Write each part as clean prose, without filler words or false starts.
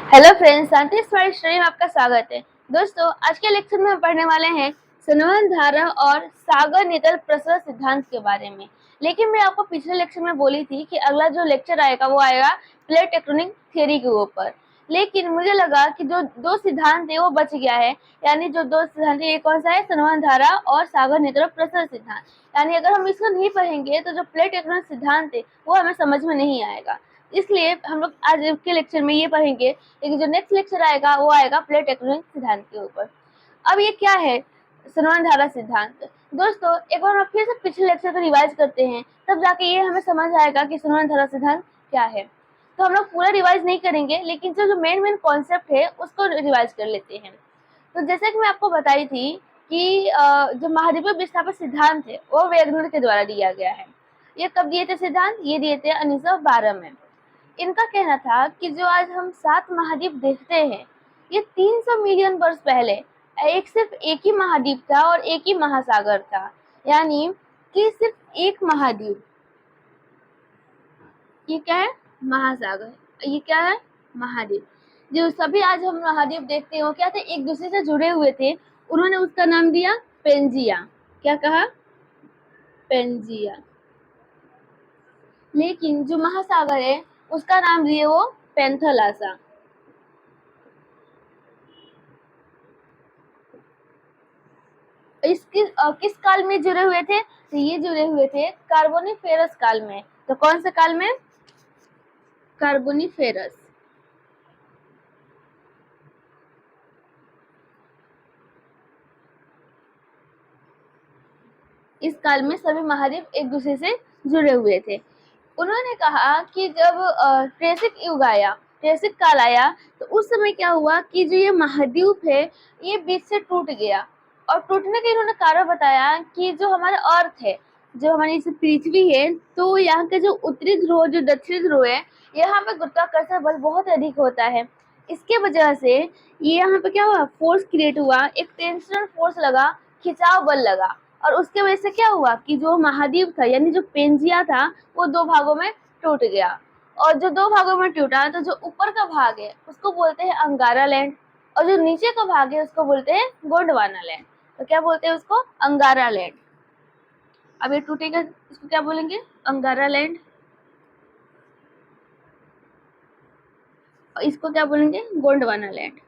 Hello friends, शांति smart study में आपका स्वागत है। दोस्तों, आज के लेक्चर में हम पढ़ने वाले हैं संवहन धारा और सागर नितल प्रसरण सिद्धांत के बारे में। लेकिन मैं आपको पिछले लेक्चर में बोली थी कि अगला जो लेक्चर आएगा वो आएगा प्लेट टेक्टोनिक थ्योरी के ऊपर। लेकिन मुझे लगा कि जो दो सिद्धांत है वो बच गया है, यानी जो दो सिद्धांत है, एक कौन सा है, संवहन धारा और सागर नितल प्रसरण सिद्धांत। यानी अगर हम इसको नहीं पढ़ेंगे तो जो प्लेट टेक्टोनिक सिद्धांत है वो हमें समझ में नहीं आएगा। इसलिए हम लोग आज के लेक्चर में ये पढ़ेंगे, लेकिन जो नेक्स्ट लेक्चर आएगा वो आएगा प्लेट टेक्टोनिक सिद्धांत के ऊपर। अब ये क्या है संवहन धारा सिद्धांत? दोस्तों, एक बार हम फिर से पिछले लेक्चर को रिवाइज करते हैं, तब जाके ये हमें समझ आएगा कि संवहन धारा सिद्धांत क्या है। तो हम लोग पूरा रिवाइज नहीं करेंगे, लेकिन जो मेन कॉन्सेप्ट है उसको रिवाइज कर लेते हैं। तो जैसे कि मैं आपको बताई थी कि जो महाद्वीपीय विस्थापन सिद्धांत है वो वेगनर के द्वारा दिया गया है। ये कब दिए थे सिद्धांत? ये दिए थे 1912 में। इनका कहना था कि जो आज हम 7 महाद्वीप देखते हैं, ये 300 मिलियन वर्ष पहले सिर्फ एक ही महाद्वीप था और एक ही महासागर था। यानी कि सिर्फ एक महाद्वीप, ये क्या है, महासागर, ये क्या है, महाद्वीप। जो सभी आज हम महाद्वीप देखते हैं वो क्या थे, एक दूसरे से जुड़े हुए थे। उन्होंने उसका नाम दिया पेंजिया। क्या कहा? पेंजिया। लेकिन जो महासागर है उसका नाम दिए वो पेंथलासा। किस काल में जुड़े हुए थे? तो ये जुड़े हुए थे कार्बोनिफेरस काल में। तो कौन से काल में? कार्बोनिफेरस। इस काल में सभी महाद्वीप एक दूसरे से जुड़े हुए थे। उन्होंने कहा कि जब ट्रेसिक युग आया, ट्रेसिक काल आया, तो उस समय क्या हुआ कि जो ये महाद्वीप है ये बीच से टूट गया। और टूटने का इन्होंने कारण बताया कि जो हमारा अर्थ है, जो हमारी इस पृथ्वी है, तो यहाँ के जो उत्तरी ध्रुव जो दक्षिणी ध्रुव है, यहाँ पे गुरुत्वाकर्षण बल बहुत अधिक होता है। इसके वजह से ये यहाँ पे क्या हुआ, फोर्स क्रिएट हुआ, एक टेंशनल फोर्स लगा, खिंचाव बल लगा। और उसके वजह से क्या हुआ कि जो महाद्वीप था, यानी जो पेंजिया था, वो दो भागों में टूट गया। और जो दो भागों में टूटा तो जो ऊपर का भाग है उसको बोलते हैं अंगारा लैंड, और जो नीचे का भाग है उसको बोलते हैं गोंडवाना लैंड। तो क्या बोलते हैं उसको? अंगारा लैंड। अब ये टूटेगा, इसको क्या बोलेंगे? अंगारा लैंड। और इसको क्या बोलेंगे? गोंडवाना लैंड।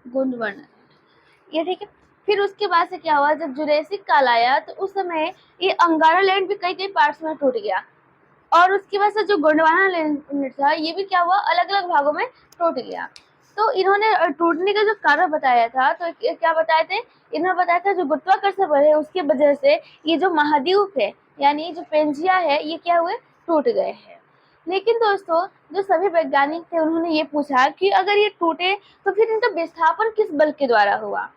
गोंडवाना, ये ठीक है। फिर उसके बाद से क्या हुआ, जब जुरेसिक काल आया तो उस समय ये अंगारा लैंड भी कई कई पार्ट्स में टूट गया। और उसकी वजह से जो गोंडवाना लैंड था ये भी क्या हुआ, अलग अलग भागों में टूट गया। तो इन्होंने टूटने का जो कारण बताया था, तो क्या बताए थे? इन्होंने बताया था जो गुरुत्वाकर्षण बल है उसकी वजह से ये जो महाद्वीप है, यानी जो पेंजिया है, ये क्या हुए, टूट गए हैं। लेकिन दोस्तों, जो सभी वैज्ञानिक थे उन्होंने ये पूछा कि अगर ये टूटे तो फिर इनका विस्थापन किस बल के द्वारा हुआ?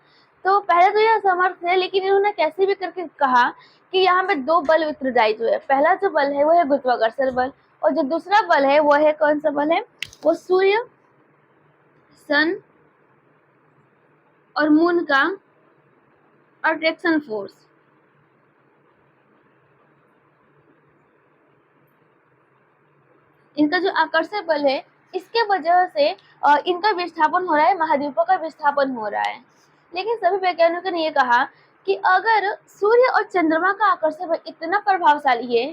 तो पहले तो यह असमर्थ है, लेकिन इन्होंने कैसे भी करके कहा कि यहाँ पे दो बल उत्तरदायित्व है। पहला जो बल है वो है गुरुत्वाकर्षण बल, और जो दूसरा बल है वो है कौन सा बल है? वो सूर्य, सन और मून का अट्रैक्शन फोर्स। इनका जो आकर्षण बल है, इसके वजह से इनका विस्थापन हो रहा है, महाद्वीपों का विस्थापन हो रहा है। लेकिन सभी वैज्ञानिकों ने ये कहा कि अगर सूर्य और चंद्रमा का आकर्षण बल इतना प्रभावशाली है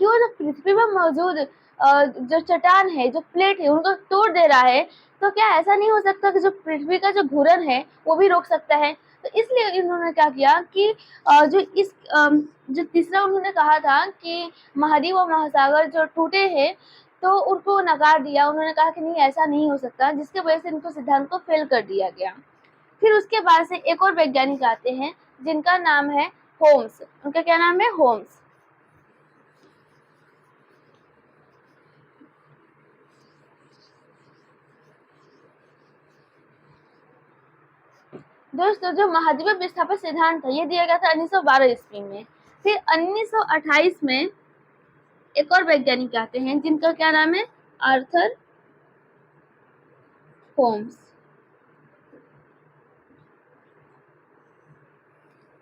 कि वो जो पृथ्वी पर मौजूद जो चट्टान है, जो प्लेट है, उनको तोड़ दे रहा है, तो क्या ऐसा नहीं हो सकता कि जो पृथ्वी का जो घूर्णन है वो भी रोक सकता है? तो इसलिए इन्होंने क्या किया कि जो तीसरा उन्होंने कहा था कि महाद्वीप और महासागर जो टूटे हैं, तो उनको नकार दिया। उन्होंने कहा कि नहीं, ऐसा नहीं हो सकता, जिसके वजह से इनको सिद्धांत को फेल कर दिया गया। फिर उसके बाद से एक और वैज्ञानिक आते हैं जिनका नाम है होम्स। उनका क्या नाम है? होम्स। दोस्तों, जो महाद्वीप विस्थापन सिद्धांत था ये दिया गया था 1912 ईस्वी में। फिर 1928 में एक और वैज्ञानिक आते हैं जिनका क्या नाम है? Arthur Holmes.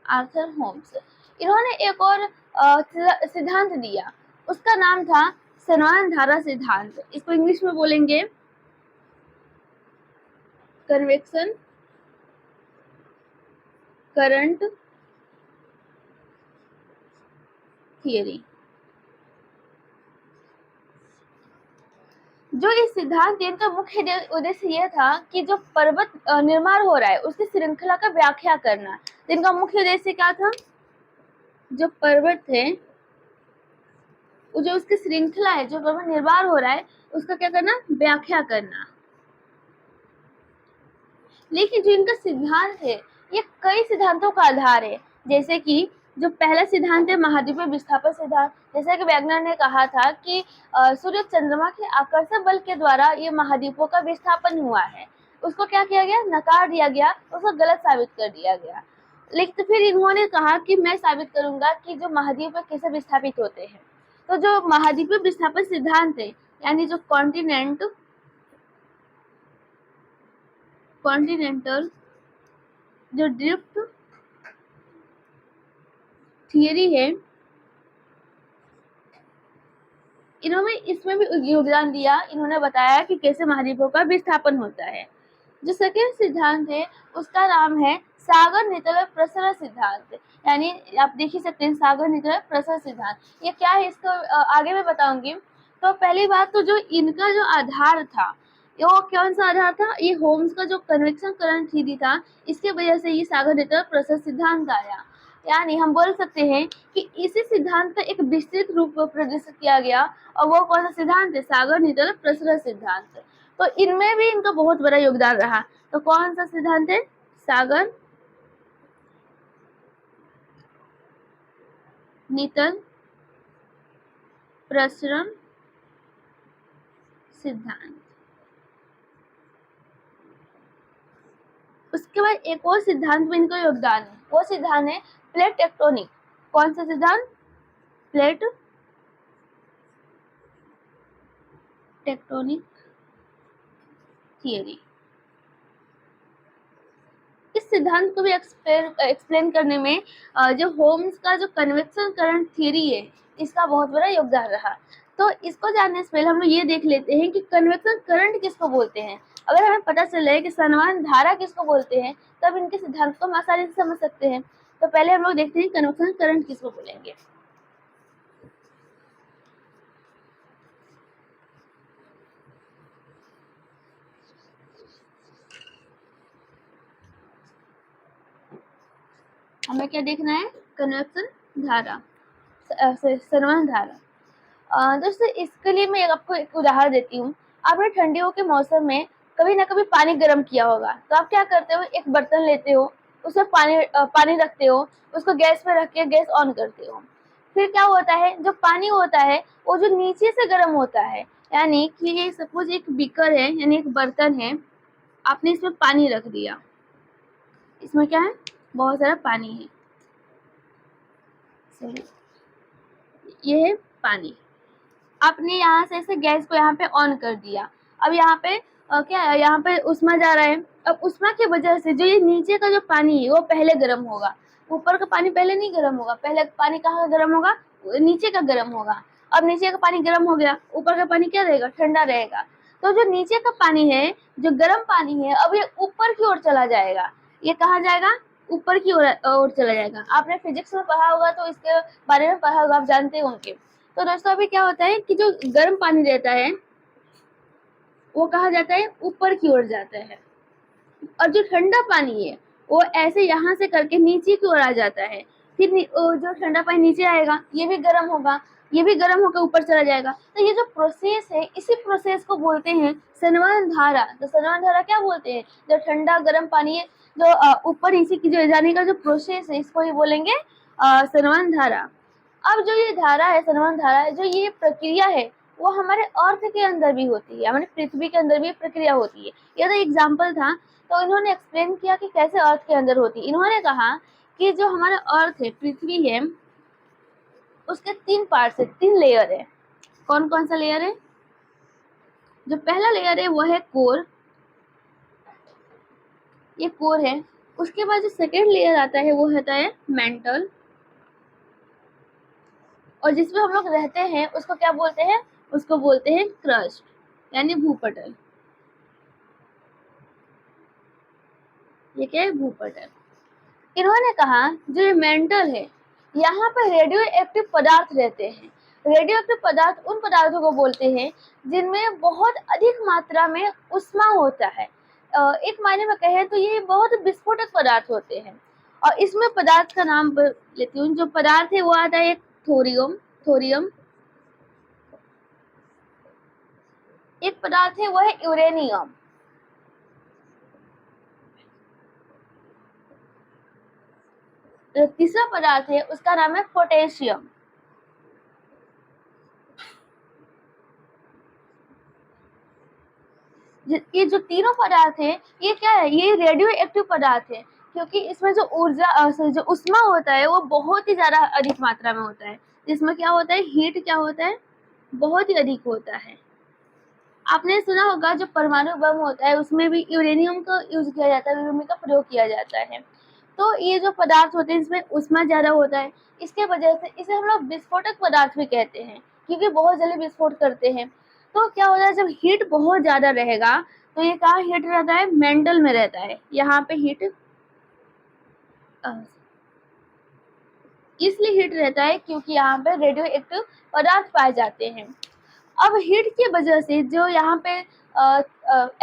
आर्थर होम्स, इन्होंने एक और सिद्धांत दिया, उसका नाम था समान धारा सिद्धांत, इसको इंग्लिश में बोलेंगे कन्वेक्शन करंट थियरी। जो इस सिद्धांत का मुख्य उद्देश्य यह था कि जो पर्वत निर्माण हो रहा है उसकी श्रृंखला का व्याख्या करना। इनका मुख्य उद्देश्य क्या था? जो पर्वत है, जो उसकी श्रृंखला है, जो पर्वत निर्माण हो रहा है उसका क्या करना? व्याख्या करना। लेकिन जो इनका सिद्धांत है ये कई सिद्धांतों का आधार है, जैसे कि जो पहला सिद्धांत है महाद्वीपीय विस्थापन सिद्धांत। जैसा कि वैज्ञानिक ने कहा था कि सूर्य चंद्रमा के आकर्षण बल के द्वारा ये महाद्वीपों का विस्थापन हुआ है, उसको क्या किया गया? नकार दिया गया, उसको गलत साबित कर दिया गया। लेकिन फिर इन्होंने कहा कि मैं साबित करूंगा कि जो महाद्वीप कैसे विस्थापित होते हैं। तो जो महाद्वीपीय विस्थापन सिद्धांत है, यानी जो कॉन्टिनेंटल जो ड्रिफ्ट थियरी है, इन्होंने इसमें भी योगदान दिया। इन्होंने बताया कि कैसे महाद्वीपों का विस्थापन होता है। जो सेकेंड सिद्धांत है उसका नाम है सागर नितल प्रसरण सिद्धांत, यानी आप देख ही सकते हैं सागर नितल प्रसरण सिद्धांत। ये क्या है इसको आगे मैं बताऊंगी। तो पहली बात तो जो इनका जो आधार था वो कौन सा आधार था? ये होम्स का जो कन्वेक्शन करंट थ्योरी था, इसके वजह से ये सागर नितल प्रसरण सिद्धांत आया। यानी हम बोल सकते हैं कि इसी सिद्धांत का एक विस्तृत रूप प्रदर्शित किया गया, और वो कौन सा सिद्धांत है? सागर नितल प्रसरण सिद्धांत। तो इनमें भी इनका बहुत बड़ा योगदान रहा। तो कौन सा सिद्धांत है? सागर नितल प्रसरण सिद्धांत। उसके बाद एक और सिद्धांत में इनका योगदान है, वो सिद्धांत है प्लेट टेक्टोनिक। कौन सा सिद्धांत? Plate tectonic theory. इस सिद्धांत को भी एक्सप्लेन करने में जो होम्स का जो कन्वेक्शन करंट थियरी है इसका बहुत बड़ा योगदान रहा। तो इसको जानने से पहले हम लोग ये देख लेते हैं कि कन्वेक्शन करंट किसको बोलते हैं। अगर हमें पता चल रहा है कि समान धारा किसको बोलते हैं, तब इनके सिद्धांत को हम आसानी से समझ सकते हैं। तो पहले हम लोग देखते हैं कन्वेक्शन करंट किसको बोलेंगे। हमें क्या देखना है? कन्वेक्शन धारा, समान धारा। दोस्तों इसके लिए मैं आपको एक उदाहरण देती हूँ। आपने ठंडियों के मौसम में कभी ना कभी पानी गर्म किया होगा, तो आप क्या करते हो? एक बर्तन लेते हो, उसमें पानी रखते हो, उसको गैस पे रख के गैस ऑन करते हो। फिर क्या होता है? जो पानी होता है वो जो नीचे से गर्म होता है, यानी कि ये सपोज एक बीकर है, यानी एक बर्तन है, आपने इसमें पानी रख दिया, इसमें क्या है? बहुत सारा पानी है, ये है पानी। आपने यहाँ से ऐसे गैस को यहाँ पे ऑन कर दिया। अब यहाँ पे क्या है? यहाँ पे उष्मा जा रहा है। अब उष्मा की वजह से जो ये नीचे का जो पानी है वो पहले गर्म होगा, ऊपर का पानी पहले नहीं गर्म होगा। पहले पानी कहाँ गर्म होगा? नीचे का गर्म होगा। अब नीचे का पानी गर्म हो गया, ऊपर का पानी क्या रहेगा? ठंडा रहेगा। तो जो नीचे का पानी है, जो गर्म पानी है, अब ये ऊपर की ओर चला जाएगा। ये कहाँ जाएगा? ऊपर की ओर चला जाएगा। आपने फिजिक्स में पढ़ा होगा तो इसके बारे में पढ़ा होगा, आप जानते होंगे। तो दोस्तों अभी क्या होता है कि जो गर्म पानी रहता है वो कहाँ जाता है? ऊपर की ओर जाता है, और जो ठंडा पानी है वो ऐसे यहाँ से करके नीचे की ओर आ जाता है। फिर जो ठंडा पानी नीचे आएगा ये भी गर्म होगा, ये भी गर्म होकर ऊपर चला जाएगा। तो ये जो प्रोसेस है, इसी प्रोसेस को बोलते हैं सनमान धारा। तो सनमान धारा क्या बोलते हैं? जो ठंडा गर्म पानी है जो ऊपर नीचे की जो जाने का जो प्रोसेस है, इसको ही बोलेंगे सनमान धारा। अब जो ये धारा है, सनमान धारा है, जो ये प्रक्रिया है वो हमारे अर्थ के अंदर भी होती है, हमारे पृथ्वी के अंदर भी प्रक्रिया होती है। ये तो एग्जाम्पल था। तो इन्होंने एक्सप्लेन किया कि कैसे अर्थ के अंदर होती है। इन्होंने कहा कि जो हमारा अर्थ है, पृथ्वी है, उसके 3 पार्ट्स है, 3 लेयर है। कौन कौन सा लेयर है? जो पहला लेयर है वो है कोर, ये कोर है। उसके बाद जो सेकेंड लेयर आता है वो होता है मेंटल, और जिसमें हम लोग रहते हैं उसको क्या बोलते हैं? उसको बोलते हैं क्रस्ट यानी भूपटल। ये क्या है? भूपटल। इन्होंने कहा जो ये मेंटल है, यहाँ पर रेडियो एक्टिव पदार्थ रहते हैं। रेडियो एक्टिव पदार्थ उन पदार्थों को बोलते हैं जिनमें बहुत अधिक मात्रा में उष्मा होता है। एक मायने में कहें तो ये बहुत विस्फोटक पदार्थ होते हैं। और इसमें पदार्थ का नाम लेती हूँ। जो पदार्थ है वो आता है थोरियम। थोरियम। एक पदार्थ है वो है यूरेनियम। जो तीसरा पदार्थ है उसका नाम है पोटेशियम। ये जो तीनों पदार्थ है ये क्या है? ये रेडियो एक्टिव पदार्थ है, क्योंकि इसमें जो ऊर्जा जो उष्मा होता है वो बहुत ही ज्यादा अधिक मात्रा में होता है। इसमें क्या होता है? हीट क्या होता है? बहुत ही अधिक होता है। आपने सुना होगा जो परमाणु बम होता है उसमें भी यूरेनियम का यूज किया जाता है, यूरेनियम का प्रयोग किया जाता है। तो ये जो पदार्थ होते हैं इसमें उष्मा ज्यादा होता है, इसके वजह से इसे हम लोग विस्फोटक पदार्थ भी कहते हैं, क्योंकि बहुत जल्दी विस्फोट करते हैं। तो क्या होता है? जब हीट बहुत ज्यादा रहेगा तो ये कहाँ हीट रहता है? मेंटल में रहता है। यहाँ पे हीट इसलिए हीट रहता है क्योंकि यहाँ पे रेडियो एक्टिव पदार्थ पाए जाते हैं। अब हीट की वजह से जो यहाँ पे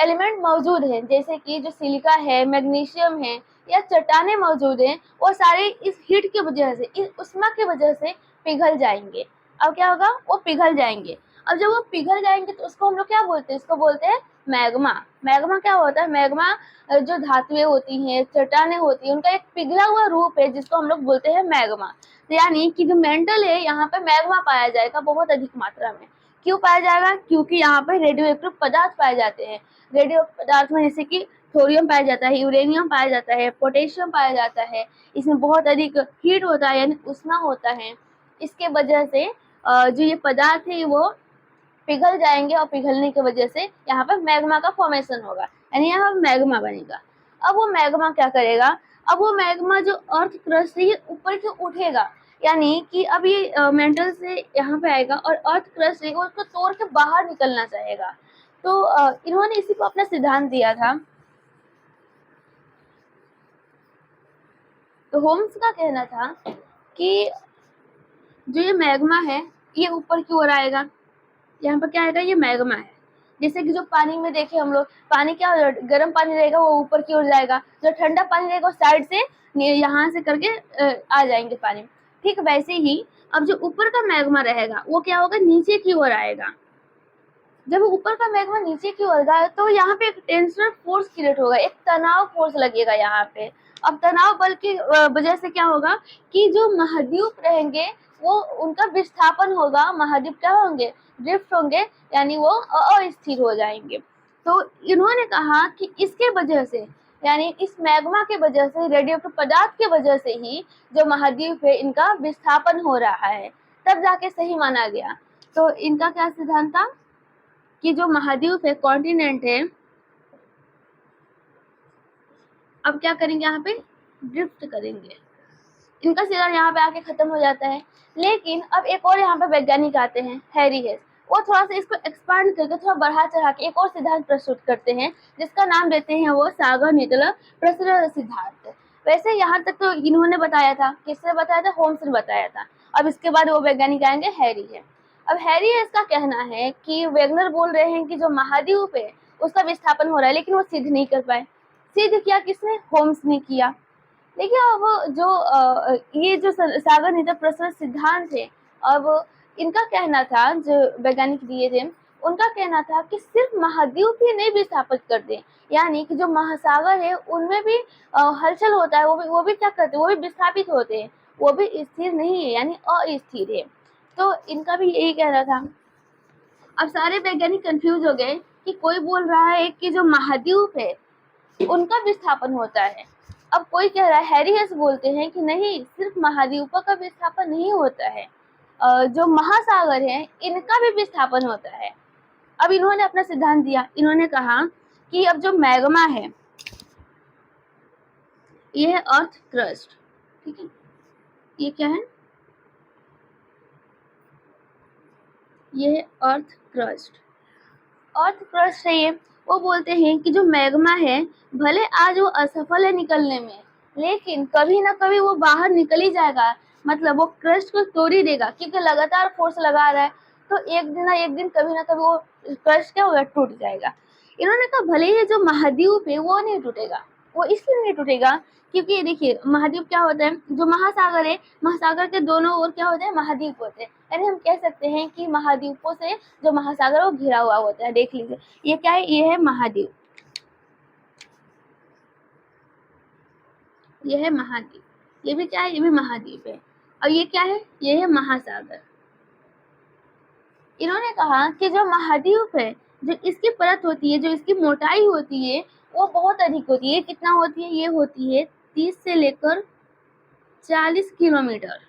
एलिमेंट मौजूद है, जैसे कि जो सिलिका है, मैग्नीशियम है या चट्टाने मौजूद हैं, वो सारे इस हीट की वजह से, इस उष्मा की वजह से पिघल जाएंगे। अब क्या होगा? वो पिघल जाएंगे। अब जब वो पिघल जाएंगे तो उसको हम लोग क्या बोलते हैं? इसको बोलते हैं मैग्मा। मैग्मा क्या होता है? मैग्मा जो धातुएं होती हैं, चट्टाने होती हैं, उनका एक पिघला हुआ रूप है जिसको हम लोग बोलते हैं मैग्मा। यानी कि जो मेंटल है यहाँ पे मैग्मा पाया जाएगा बहुत अधिक मात्रा में। क्यों पाया जाएगा? क्योंकि यहाँ पे रेडियो एक्टिव पदार्थ पाए जाते हैं। रेडियो पदार्थ में जैसे कि थोरियम पाया जाता है, यूरेनियम पाया जाता है, पोटेशियम पाया जाता है। इसमें बहुत अधिक हीट होता है यानी उष्मा होता है। इसके वजह से जो ये पदार्थ है वो पिघल जाएंगे और पिघलने की वजह से यहाँ पर मैग्मा का फॉर्मेशन होगा, यानी यहाँ मैग्मा बनेगा। अब वो मैग्मा क्या करेगा? अब वो मैग्मा जो अर्थ क्रस्ट है ये ऊपर की उठेगा, यानी कि अब ये मेंटल से यहाँ पे आएगा और अर्थ क्रस्ट है उसको तोड़ के बाहर निकलना चाहेगा। तो इन्होंने इसी को अपना सिद्धांत दिया था। तो होम्स का कहना था कि जो ये मैग्मा है ये ऊपर की ओर आएगा। यहाँ पर क्या आएगा? ये मैग्मा है। जैसे कि जो पानी में देखे हम लोग, पानी क्या गर्म पानी रहेगा वो ऊपर की ओर जाएगा, जो ठंडा पानी रहेगा वो साइड से यहाँ से करके आ जाएंगे पानी। ठीक वैसे ही अब जो ऊपर का मैग्मा रहेगा वो क्या होगा? नीचे की ओर आएगा। जब ऊपर का मैग्मा नीचे की ओर आएगा तो यहाँ पे एक टेंसर फोर्स क्रिएट होगा, एक तनाव फोर्स लगेगा यहाँ पे। अब तनाव बल की वजह से क्या होगा कि जो महाद्वीप रहेंगे वो उनका विस्थापन होगा। महाद्वीप क्या होंगे? ड्रिफ्ट होंगे, यानी वो अस्थिर हो जाएंगे। तो इन्होंने कहा कि इसके वजह से, यानी इस मैग्मा के वजह से, रेडियोएक्टिव पदार्थ के वजह से ही जो महाद्वीप है इनका विस्थापन हो रहा है, तब जाके सही माना गया। तो इनका क्या सिद्धांत था कि जो महाद्वीप है, कॉन्टिनेंट है, अब क्या करेंगे? यहाँ पे ड्रिफ्ट करेंगे। इनका सिद्धांत यहाँ पे आके खत्म हो जाता है। लेकिन अब एक और यहाँ पे वैज्ञानिक आते हैं, हैरी हेस। वो थोड़ा सा इसको एक्सपांड करके, थोड़ा बढ़ा चढ़ा के एक और सिद्धांत प्रस्तुत करते हैं, जिसका नाम देते हैं वो सागर निटल प्रसरण सिद्धांत। वैसे यहाँ तक तो इन्होंने बताया था। किसने बताया था? होम्स ने बताया था। अब इसके बाद वो वैज्ञानिक आएंगे हैरी हेस। अब हैरी हेस का कहना है कि वेगनर बोल रहे हैं कि जो महाद्वीप है उसका विस्थापन हो रहा है, लेकिन वो सिद्ध नहीं कर पाए। सिद्ध किया किसने? होम्स ने किया। देखिए अब जो ये जो सागर निटल प्रसरण सिद्धांत है, अब इनका कहना था, जो वैज्ञानिक दिए थे उनका कहना था कि सिर्फ महाद्वीप ही नहीं विस्थापित कर दे, यानी कि जो महासागर है उनमें भी हलचल होता है, वो भी क्या करते हैं? वो भी विस्थापित होते हैं, वो भी स्थिर नहीं है, यानी अस्थिर है। तो इनका भी यही कहना था। अब सारे वैज्ञानिक कंफ्यूज हो गए कि कोई बोल रहा है कि जो महाद्वीप है उनका विस्थापन होता है, अब कोई कह रहा है, हैरी हेस बोलते हैं कि नहीं, सिर्फ महाद्वीपों का विस्थापन नहीं होता है, जो महासागर हैं इनका भी विस्थापन होता है। अब इन्होंने अपना सिद्धांत दिया। इन्होंने कहा कि अब जो मैग्मा है ये है अर्थ क्रस्ट। ठीक है, ये क्या है? ये है अर्थ क्रस्ट। अर्थ क्रस्ट है ये। वो बोलते हैं कि जो मैग्मा है, भले आज वो असफल है निकलने में, लेकिन कभी ना कभी वो बाहर निकल ही जाएगा। मतलब वो क्रस्ट को तोड़ ही देगा, क्योंकि लगातार फोर्स लगा रहा है, तो एक दिन ना एक दिन कभी ना कभी वो क्रस्ट क्या होगा, टूट जाएगा। इन्होंने कहा भले ही जो महाद्वीप है वो नहीं टूटेगा। वो इसलिए नहीं टूटेगा क्योंकि देखिए महाद्वीप क्या होता है, जो महासागर है, महासागर के दोनों ओर क्या होते हैं, महाद्वीप होते हैं। यानी हम कह सकते हैं कि महाद्वीपों से जो महासागर वो घिरा हुआ होता है। देख लीजिए ये क्या है, ये है महाद्वीप, ये है महाद्वीप, ये भी क्या है, ये भी महाद्वीप है। और ये क्या है, ये है महासागर। इन्होंने कहा कि जो महाद्वीप है, जो इसकी परत होती है, जो इसकी मोटाई होती है, वो बहुत अधिक होती है। कितना होती है, ये होती है 30 से लेकर 40 किलोमीटर।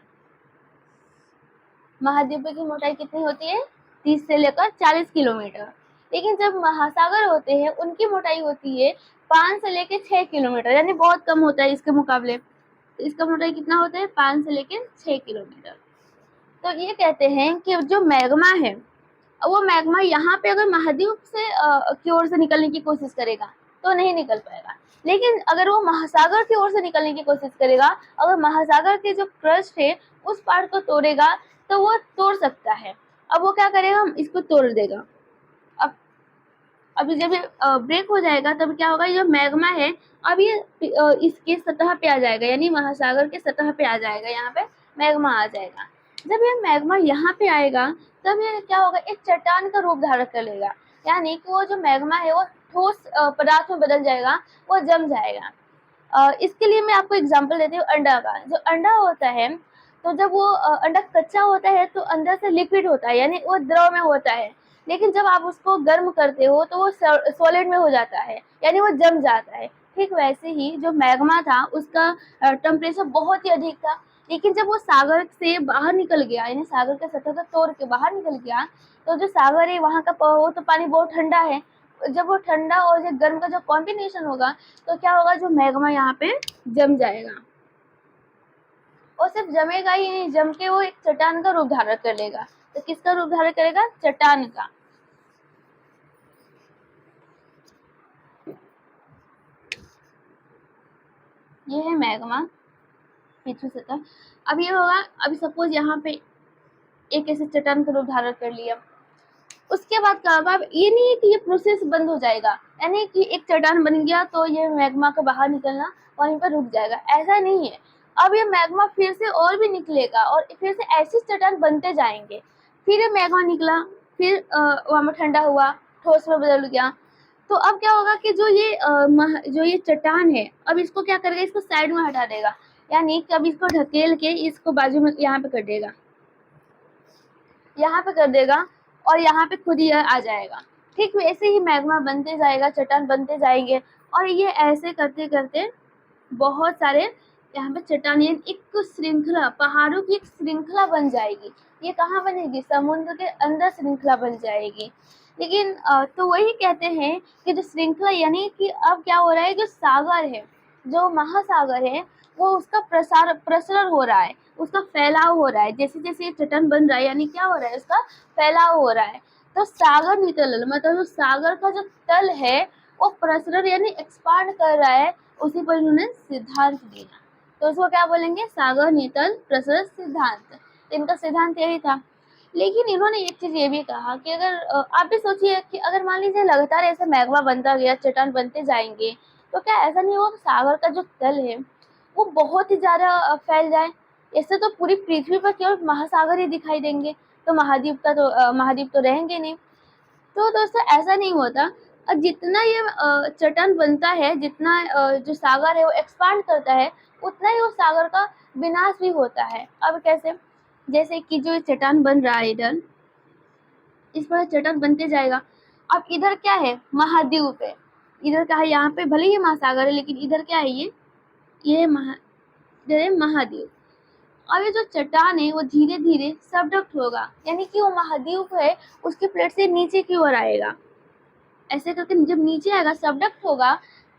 महाद्वीप की मोटाई कितनी होती है, 30 से लेकर 40 किलोमीटर। लेकिन जब महासागर होते हैं, उनकी मोटाई होती है 5 से लेकर 6 किलोमीटर, यानी बहुत कम होता है इसके मुकाबले। तो इसका मोटाई कितना होता है, 5 से लेकर 6 किलोमीटर। तो ये कहते हैं कि जो मैग्मा है, वो मैग्मा यहाँ पे अगर महाद्वीप से की ओर से निकलने की कोशिश करेगा तो नहीं निकल पाएगा। लेकिन अगर वो महासागर की ओर से निकलने की कोशिश करेगा, अगर महासागर के जो क्रस्ट है उस पार्ट को तोड़ेगा, तो वो तोड़ सकता है। अब वो क्या करेगा, इसको तोड़ देगा। अब अभी जब ये ब्रेक हो जाएगा, तब क्या होगा, ये जो मैग्मा है अब ये इसके सतह पे आ जाएगा, यानी महासागर के सतह पे आ जाएगा। यहाँ पे मैग्मा आ जाएगा। जब ये मैग्मा यहाँ पे आएगा, तब ये क्या होगा, एक चट्टान का रूप धारण कर लेगा। यानी कि वो जो मैग्मा है वो ठोस पदार्थ में बदल जाएगा, वो जम जाएगा। इसके लिए मैं आपको एग्जांपल देती हूँ अंडा का। जो अंडा होता है, तो जब वो अंडा कच्चा होता है तो अंदर से लिक्विड होता है, यानी वो द्रव में होता है। लेकिन जब आप उसको गर्म करते हो तो वो सॉलिड में हो जाता है, यानी वो जम जाता है। ठीक वैसे ही जो मैग्मा था, उसका टेम्परेचर बहुत ही अधिक था। लेकिन जब वो सागर से बाहर निकल गया, यानी सागर के सतह को तोड़ के बाहर निकल गया, तो जो सागर है वहाँ का वो तो पानी बहुत ठंडा है। जब वो ठंडा और जो गर्म का जो कॉम्बिनेशन होगा, तो क्या होगा, जो मैग्मा यहाँ पे जम जाएगा। और सिर्फ जमेगा ही नहीं, जम के वो एक चट्टान का रूप धारण कर लेगा। तो किसका रूप धारण करेगा, चट्टान का। ये है मैग्मा, पृथ्वी सतह। अब ये होगा, अभी सपोज यहाँ पे एक ऐसे चट्टान का रूप धारण कर लिया, उसके बाद क्या होगा, ये नहीं है कि ये प्रोसेस बंद हो जाएगा, यानी कि एक चट्टान बन गया तो ये मैग्मा का बाहर निकलना वहीं पर रुक जाएगा, ऐसा नहीं है। अब ये मैग्मा फिर से और भी निकलेगा, और फिर से ऐसी चट्टान बनते जाएंगे। फिर ये मैग्मा निकला, फिर वहाँ पर ठंडा हुआ, ठोस में बदल गया। तो अब क्या होगा कि जो ये चट्टान है, अब इसको क्या करेगा, इसको साइड में हटा देगा, यानी कि अब इसको ढकेल के इसको बाजू में यहाँ पे कर देगा, यहाँ पे कर देगा, और यहाँ पे खुद ही आ जाएगा। ठीक वैसे ही मैग्मा बनते जाएगा, चट्टान बनते जाएंगे, और ये ऐसे करते करते बहुत सारे यहाँ पे चट्टान, एक श्रृंखला, पहाड़ों की एक श्रृंखला बन जाएगी। ये कहाँ बनेगी, समुद्र के अंदर श्रृंखला बन जाएगी। लेकिन तो वही कहते हैं कि जो श्रृंखला, यानी कि अब क्या हो रहा है, जो सागर है, जो महासागर है, वो उसका प्रसरण हो रहा है, उसका फैलाव हो रहा है। जैसे जैसे ये चट्टान बन रहा है, यानी क्या हो रहा है, उसका फैलाव हो रहा है। तो सागर नितल, मतलब जो सागर का जो तल है, वो प्रसरण यानी एक्सपांड कर रहा है। उसी पर इन्होंने सिद्धांत दिया, तो उसको क्या बोलेंगे, सागर नितल प्रसरण सिद्धांत। तो इनका सिद्धांत यही था। लेकिन इन्होंने एक चीज ये भी कहा कि अगर आप भी सोचिए कि अगर मान लीजिए लगातार ऐसे मैग्मा बनता गया, चट्टान बनते जाएंगे, तो क्या ऐसा नहीं होगा सागर का जो तल है वो बहुत ही ज्यादा फैल जाए। इससे तो पूरी पृथ्वी पर केवल महासागर ही दिखाई देंगे, तो महाद्वीप तो रहेंगे नहीं। तो दोस्तों ऐसा नहीं होता। जितना ये चट्टान बनता है, जितना जो सागर है वो एक्सपांड करता है, उतना ही वो सागर का विनाश भी होता है। अब कैसे, जैसे कि जो चट्टान बन रहा है इधर, इस पर चट्टान बनते जाएगा। अब इधर क्या है, महाद्वीप है। इधर क्या है, यहाँ पे भले ही महासागर है, लेकिन इधर क्या है, ये इधर है महाद्वीप। और ये जो चट्टान है वो धीरे धीरे सबडक्ट होगा, यानी कि वो महाद्वीप है उसकी प्लेट से नीचे की ओर आएगा। ऐसे करके जब नीचे आएगा, सबडक्ट होगा,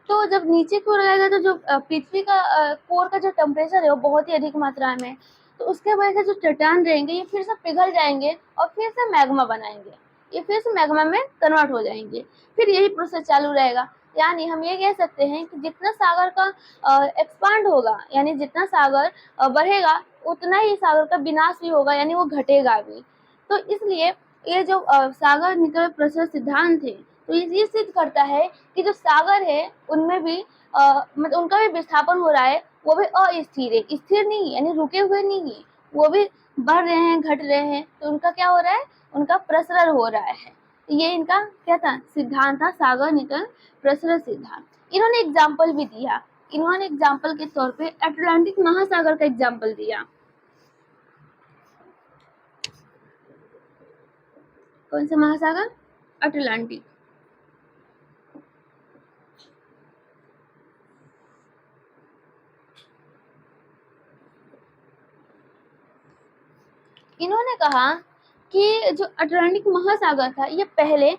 तो जब नीचे की ओर आएगा, तो जो पृथ्वी का कोर का जो टेम्परेचर है वो बहुत ही अधिक मात्रा में, तो उसके वजह से जो चट्टान रहेंगे ये फिर से पिघल जाएंगे और फिर से मैग्मा बनाएंगे, ये फिर से मैग्मा में कन्वर्ट हो जाएंगे, फिर यही प्रोसेस चालू रहेगा। यानी हम ये कह सकते हैं कि जितना सागर का एक्सपांड होगा, यानी जितना सागर बढ़ेगा, उतना ही सागर का विनाश भी होगा, यानी वो घटेगा भी। तो इसलिए ये जो सागर निकल प्रसर सिद्धांत है, तो ये सिद्ध करता है कि जो सागर है उनमें भी मतलब उनका भी विस्थापन हो रहा है, वो भी अस्थिर है, स्थिर नहीं, यानी रुके हुए नहीं है, वो भी बढ़ रहे हैं, घट रहे हैं। तो उनका क्या हो रहा है, उनका प्रसरण हो रहा है। ये इनका क्या था, सिद्धांत था, सागर निकल प्रसरण सिद्धांत। इन्होंने एग्जाम्पल भी दिया, इन्होंने एग्जाम्पल के तौर पे अटलांटिक महासागर का एग्जाम्पल दिया। कौन सा महासागर, अटलांटिक। इन्होंने कहा कि जो अटलांटिक महासागर था ये पहले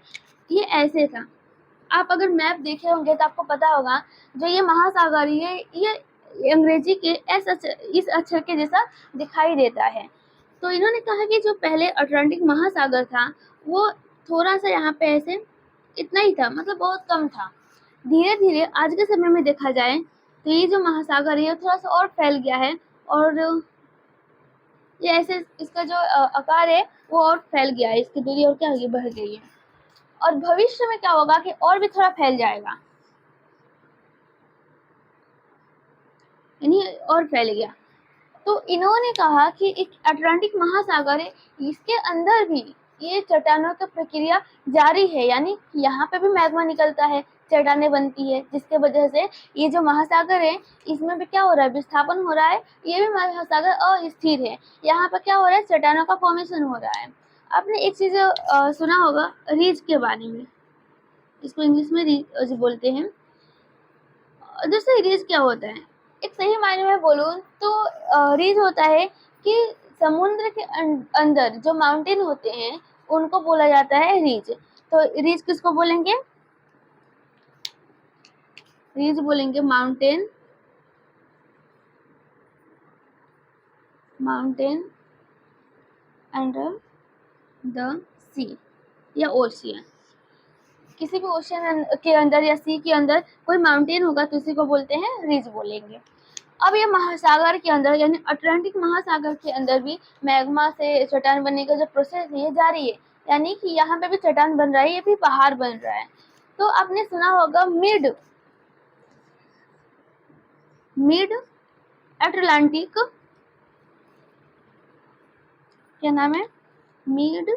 ये ऐसे था, आप अगर मैप देखे होंगे तो आपको पता होगा, जो ये महासागर ये अंग्रेजी के इस अक्षर के जैसा दिखाई देता है। तो इन्होंने कहा कि जो पहले अटलांटिक महासागर था वो थोड़ा सा यहाँ पे ऐसे इतना ही था, मतलब बहुत कम था। धीरे धीरे आज के समय में देखा जाए तो ये जो महासागर है थोड़ा सा और फैल गया है, और ये ऐसे इसका जो आकार है वो और फैल गया है, इसकी दूरी और क्या होगी, बढ़ गई है। और भविष्य में क्या होगा कि और भी थोड़ा फैल जाएगा, यानी और फैल गया। तो इन्होंने कहा कि एक अटलांटिक महासागर है, इसके अंदर भी ये चट्टानों की प्रक्रिया जारी है, यानी यहाँ पे भी मैग्मा निकलता है, चट्टानें बनती है, जिसके वजह से ये जो महासागर है इसमें भी क्या हो रहा है, विस्थापन हो रहा है। ये भी महासागर अस्थिर है, यहाँ पर क्या हो रहा है, चट्टानों का फॉर्मेशन हो रहा है। आपने एक चीज सुना होगा रीज के बारे में, इसको इंग्लिश में रीज बोलते हैं। दोस्तों रीज क्या होता है, एक सही मायने में बोलूं तो रीज होता है कि समुद्र के अंदर जो माउंटेन होते हैं उनको बोला जाता है रीज। तो रीज किसको बोलेंगे, रीज बोलेंगे माउंटेन, माउंटेन अंडर द सी या ओशियन। किसी भी ओशियन के अंदर या सी के अंदर कोई माउंटेन होगा तो उसी को बोलते हैं रिज बोलेंगे। अब ये महासागर के अंदर यानी अटलांटिक महासागर के अंदर भी मैग्मा से चट्टान बनने का जो प्रोसेस है ये जारी है, यानी कि यहाँ पे भी चट्टान बन रहा है, ये भी पहाड़ बन रहा है। तो आपने सुना होगा मिड मिड अटलांटिक, क्या नाम है, मिड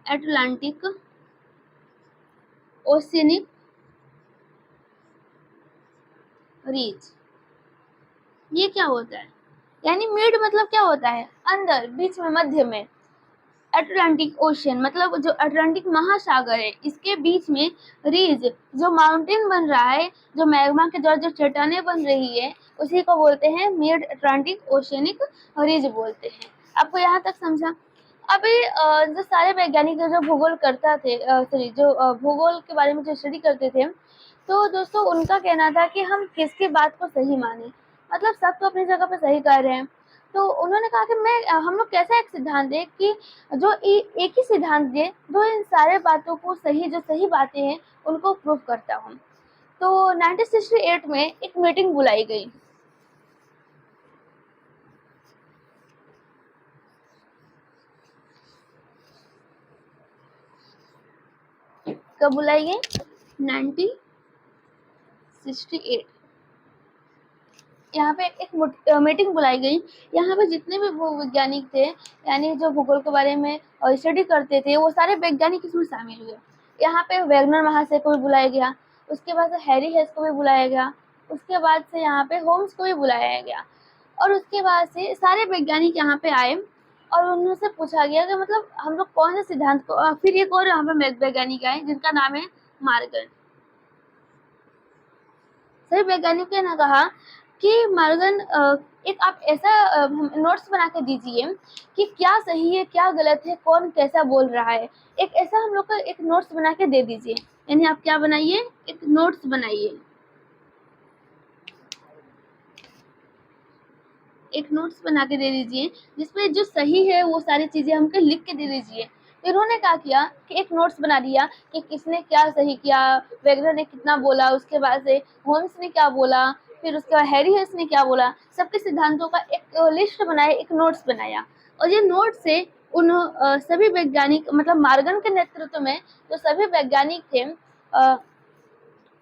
अटलांटिक ओशियनिक रीज। ये क्या होता है, यानी मिड मतलब क्या होता है, अंदर, बीच में, मध्य में। अटलांटिक ओशियन मतलब जो अटलांटिक महासागर है इसके बीच में रीज जो माउंटेन बन रहा है, जो मैग्मा के द्वारा जो चट्टानें बन रही है उसी को बोलते हैं मिड अटलांटिक ओशियनिक रीज बोलते हैं। आपको यहाँ तक समझा। अभी जो सारे वैज्ञानिक जो भूगोल करता थे, सॉरी जो भूगोल के बारे में जो स्टडी करते थे, तो दोस्तों उनका कहना था कि हम किसकी बात को सही माने, मतलब सब तो अपनी जगह पे सही कर रहे हैं। तो उन्होंने कहा कि हम लोग कैसा एक सिद्धांत दें कि जो एक ही सिद्धांत दे जो इन सारे बातों को सही, जो सही बातें हैं उनको प्रूव करता हूँ। तो 1968 में एक मीटिंग बुलाई गई। कब बुलाई गई, 1968। यहाँ पे एक मीटिंग बुलाई गई। यहाँ पे जितने भी वैज्ञानिक थे, यानी जो भूगोल के बारे में स्टडी करते थे, वो सारे वैज्ञानिक इसमें शामिल हुए। यहाँ पे वैगनर महाशय को भी बुलाया गया, उसके बाद से हैरी हेस को भी बुलाया गया, उसके बाद से यहाँ पे होम्स को भी बुलाया गया, और उसके बाद से सारे वैज्ञानिक यहाँ पे आए और उनसे पूछा गया कि मतलब हम लोग कौन से सिद्धांत को, फिर एक और यहाँ पे वैज्ञानिक आए जिनका नाम है मार्गन। सभी वैज्ञानिकों ने कहा कि मार्गन एक आप ऐसा नोट्स बना के दीजिए कि क्या सही है क्या गलत है, कौन कैसा बोल रहा है, एक ऐसा हम लोग का एक नोट्स बना के दे दीजिए। यानी आप क्या बनाइए, एक नोट्स बनाइए। एक नोट्स बना के दे दीजिए जिसपे जो सही है वो सारी चीज़ें हमको लिख के दे दीजिए। तो इन्होंने क्या किया कि एक नोट्स बना दिया कि किसने क्या सही किया, वैगनर ने कितना बोला, उसके बाद से होम्स ने क्या बोला, फिर उसके बाद हैरी हेस ने क्या बोला, सबके सिद्धांतों का एक लिस्ट बनाया, एक नोट्स बनाया। और ये नोट्स से उन सभी वैज्ञानिक मतलब मार्गन के नेतृत्व में जो सभी वैज्ञानिक थे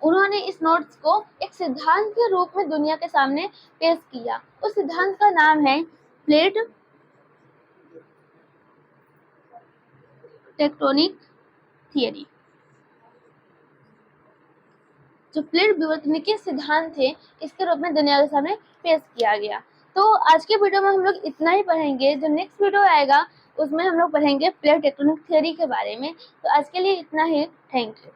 उन्होंने इस नोट्स को एक सिद्धांत के रूप में दुनिया के सामने पेश किया। उस सिद्धांत का नाम है प्लेट टेक्टोनिक थियरी। जो प्लेट विवर्तनिकी सिद्धांत थे इसके रूप में दुनिया के सामने पेश किया गया। तो आज के वीडियो में हम लोग इतना ही पढ़ेंगे। जो नेक्स्ट वीडियो आएगा उसमें हम लोग पढ़ेंगे प्लेट टेक्टोनिक थियरी के बारे में। तो आज के लिए इतना ही। Thank you.